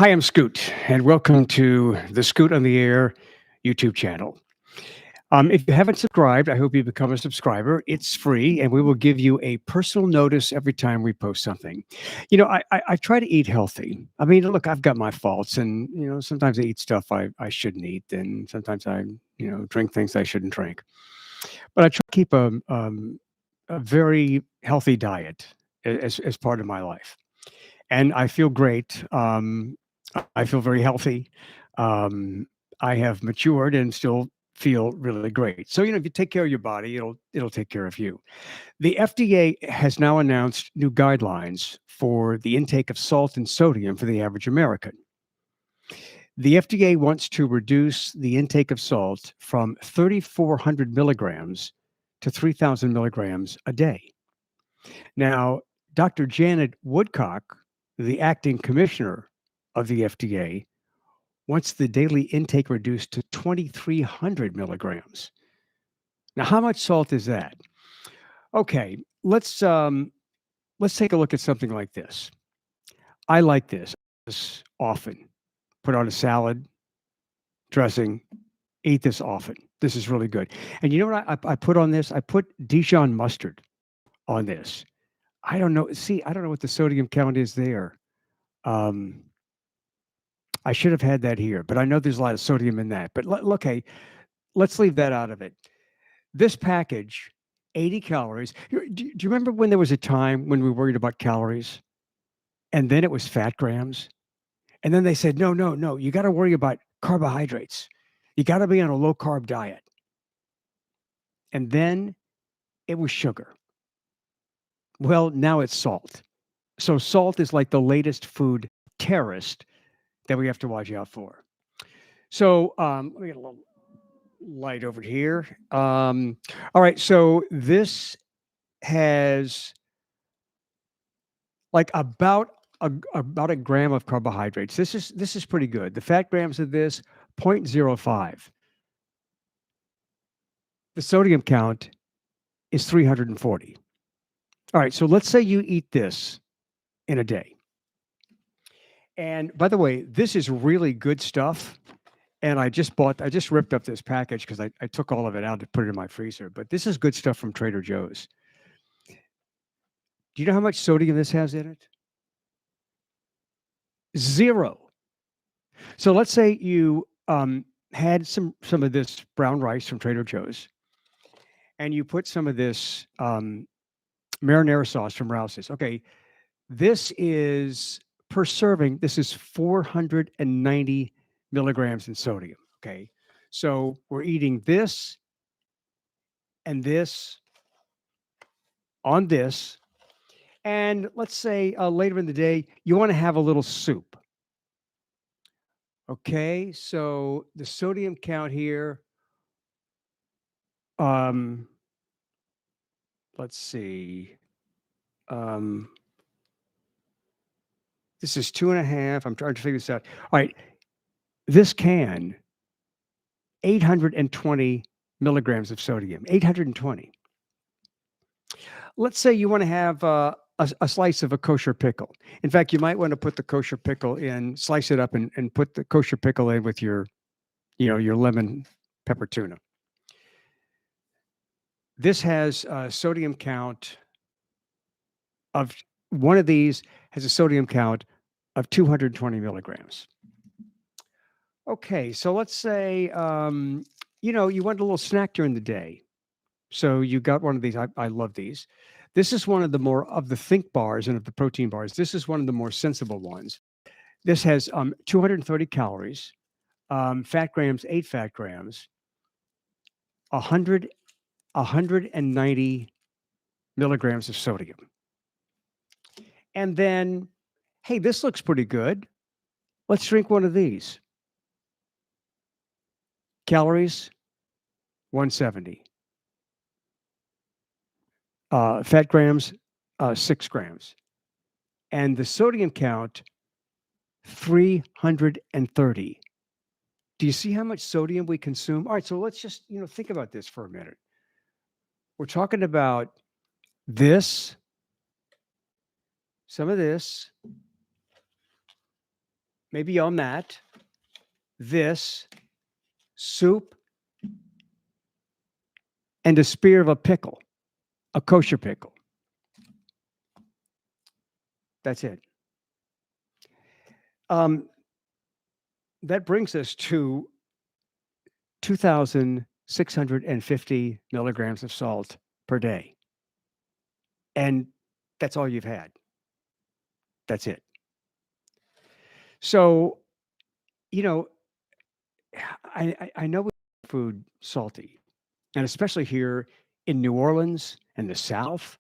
Hi, I'm Scoot, and welcome to the Scoot on the Air YouTube channel. If you haven't subscribed, I hope you become a subscriber. It's free, and we will give you a personal notice every time we post something. I try to eat healthy. I mean, look, I've got my faults, and sometimes I eat stuff I shouldn't eat, and sometimes I drink things I shouldn't drink. But I try to keep a very healthy diet as part of my life, and I feel great. I feel very healthy. Um, I have matured and still feel really great. So, if you take care of your body, it'll take care of you. The FDA has now announced new guidelines for the intake of salt and sodium for the average American. The FDA wants to reduce the intake of salt from 3,400 milligrams to 3,000 milligrams a day. Now, Dr. Janet Woodcock, the acting commissioner of the FDA, wants the daily intake reduced to 2,300 milligrams. Now, how much salt is that? Okay, let's take a look at something like this. I like this often. Put on a salad, dressing, eat this often. This is really good. And you know what I put on this? I put Dijon mustard on this. I don't know. See, I don't know what the sodium count is there. Um, I should have had that here, but I know there's a lot of sodium in that. But okay, let's leave that out of it. This package, 80 calories. Do you remember when there was a time when we worried about calories and then it was fat grams? And then they said, no, no, no, you got to worry about carbohydrates. You got to be on a low carb diet. And then it was sugar. Well, now it's salt. So salt is like the latest food terrorist that we have to watch out for. So let me get a little light over here. All right. So this has like about a gram of carbohydrates. This is pretty good. The fat grams of this 0.05. The sodium count is 340. All right, so let's say you eat this in a day. And by the way, this is really good stuff. And I just ripped up this package because I took all of it out to put it in my freezer. But this is good stuff from Trader Joe's. Do you know how much sodium this has in it? 0. So let's say you had some of this brown rice from Trader Joe's, and you put some of this marinara sauce from Rouse's. Okay, this is per serving. This is 490 milligrams in sodium. Okay, so we're eating this and this on this, and let's say later in the day you want to have a little soup. Okay, so the sodium count here. Um, let's see. Um, this is 2.5. I'm trying to figure this out. All right, this can 820 milligrams of sodium. 820. Let's say you want to have a slice of a kosher pickle. In fact, you might want to put the kosher pickle in, slice it up, and put the kosher pickle in with your lemon pepper tuna. This has a sodium count of one of these has a sodium count of 220 milligrams. Okay, so let's say you want a little snack during the day. So you got one of these. I love these. This is one of the more of the think bars and of the protein bars. This is one of the more sensible ones. This has 230 calories, fat grams, 8 fat grams, 100, 190 milligrams of sodium. And then, hey, this looks pretty good. Let's drink one of these. Calories, 170. Fat grams, 6 grams. And the sodium count, 330. Do you see how much sodium we consume? All right, so let's just, think about this for a minute. We're talking about this, some of this, maybe on that, this, soup, and a spear of a pickle, a kosher pickle. That's it. Um, that brings us to 2,650 milligrams of salt per day. And that's all you've had. That's it. So, you know, I know food salty, and especially here in New Orleans and the South,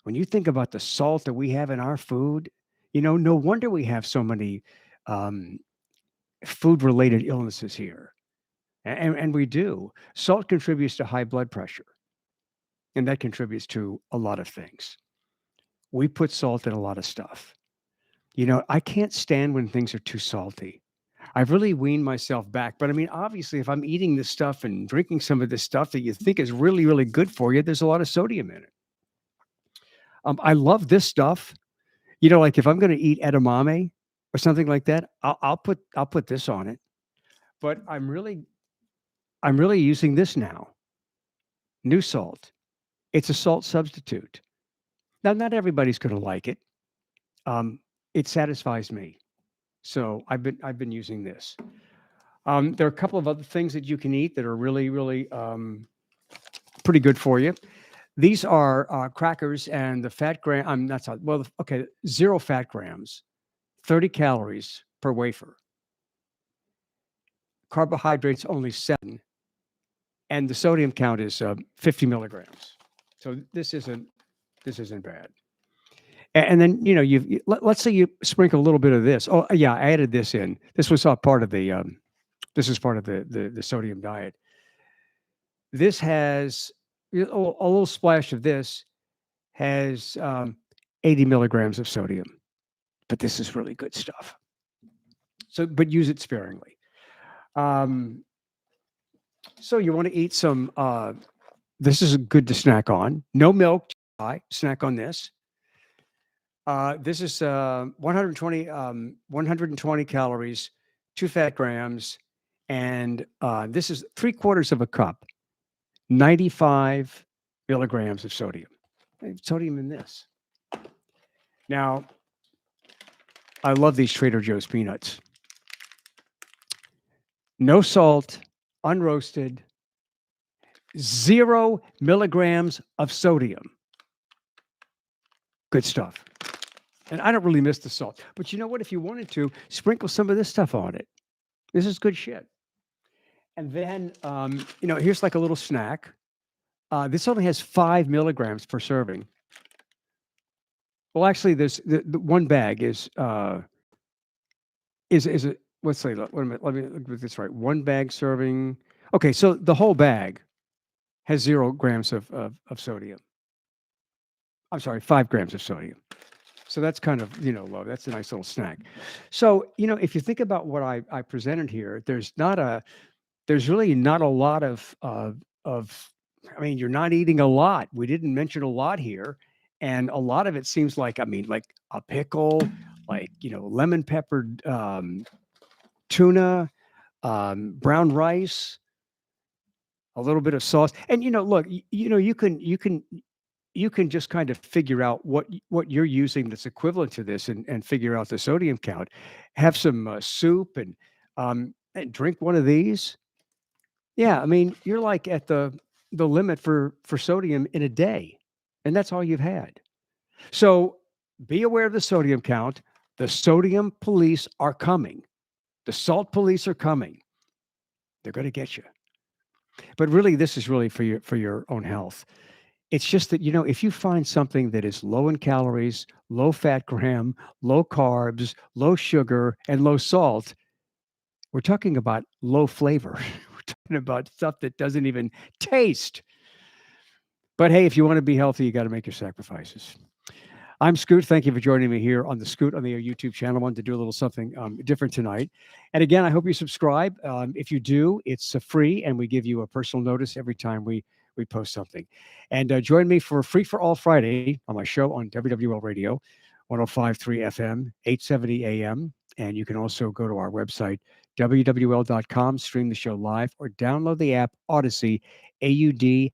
when you think about the salt that we have in our food, no wonder we have so many um, food related illnesses here. And we do. Salt contributes to high blood pressure, and that contributes to a lot of things. We put salt in a lot of stuff. I can't stand when things are too salty. I've really weaned myself back. But I mean, obviously, if I'm eating this stuff and drinking some of this stuff that you think is really, really good for you, there's a lot of sodium in it. I love this stuff. Like if I'm going to eat edamame or something like that, I'll put this on it. But I'm really using this now. New salt. It's a salt substitute. Now, not everybody's going to like it. It satisfies me, so I've been using this. There are a couple of other things that you can eat that are really, really pretty good for you. These are crackers, and the fat gram. I'm not well. Okay, 0 fat grams, 30 calories per wafer. Carbohydrates only 7, and the sodium count is 50 milligrams. So this isn't bad. And then let's say you sprinkle a little bit of this. Oh yeah, I added this in. This was part of the this is part of the sodium diet. This has a little splash of this has 80 milligrams of sodium, but this is really good stuff. So, but use it sparingly. Um, so you want to eat some. This is good to snack on. No milk. Snack on this. This is 120 calories, 2 fat grams, and this is 3/4 of a cup, 95 milligrams of sodium. Sodium in this. Now, I love these Trader Joe's peanuts. No salt, unroasted, 0 milligrams of sodium. Good stuff. And I don't really miss the salt. But you know what? If you wanted to, sprinkle some of this stuff on it. This is good shit. And then, here's like a little snack. This only has 5 milligrams per serving. Well, actually, there's the one bag is it? Let's say, wait a minute, let me get this right. One bag serving. Okay, so the whole bag has 0 grams of sodium. I'm sorry, 5 grams of sodium. So that's kind of low. That's a nice little snack. So if you think about what I presented here, there's really not a lot of. I mean, you're not eating a lot. We didn't mention a lot here, and a lot of it seems like like a pickle, like lemon peppered tuna, brown rice, a little bit of sauce, and look, you can just kind of figure out what you're using that's equivalent to this, and figure out the sodium count. Have some soup and drink one of these. Yeah, I mean, you're like at the limit for sodium in a day, and that's all you've had. So be aware of the sodium count. The sodium police are coming. The salt police are coming. They're going to get you. But really, this is really for your own health. It's just that if you find something that is low in calories, low fat gram, low carbs, low sugar, and low salt, we're talking about low flavor. We're talking about stuff that doesn't even taste. But hey, if you want to be healthy, you got to make your sacrifices. I'm Scoot. Thank you for joining me here on the Scoot on the Air YouTube channel. I wanted to do a little something different tonight. And again, I hope you subscribe. If you do, it's free, and we give you a personal notice every time we post something. And join me for Free for All Friday on my show on WWL Radio, 105.3 FM, 870 AM, And you can also go to our website, wwl.com, stream the show live, or download the app Odyssey, AUDACY.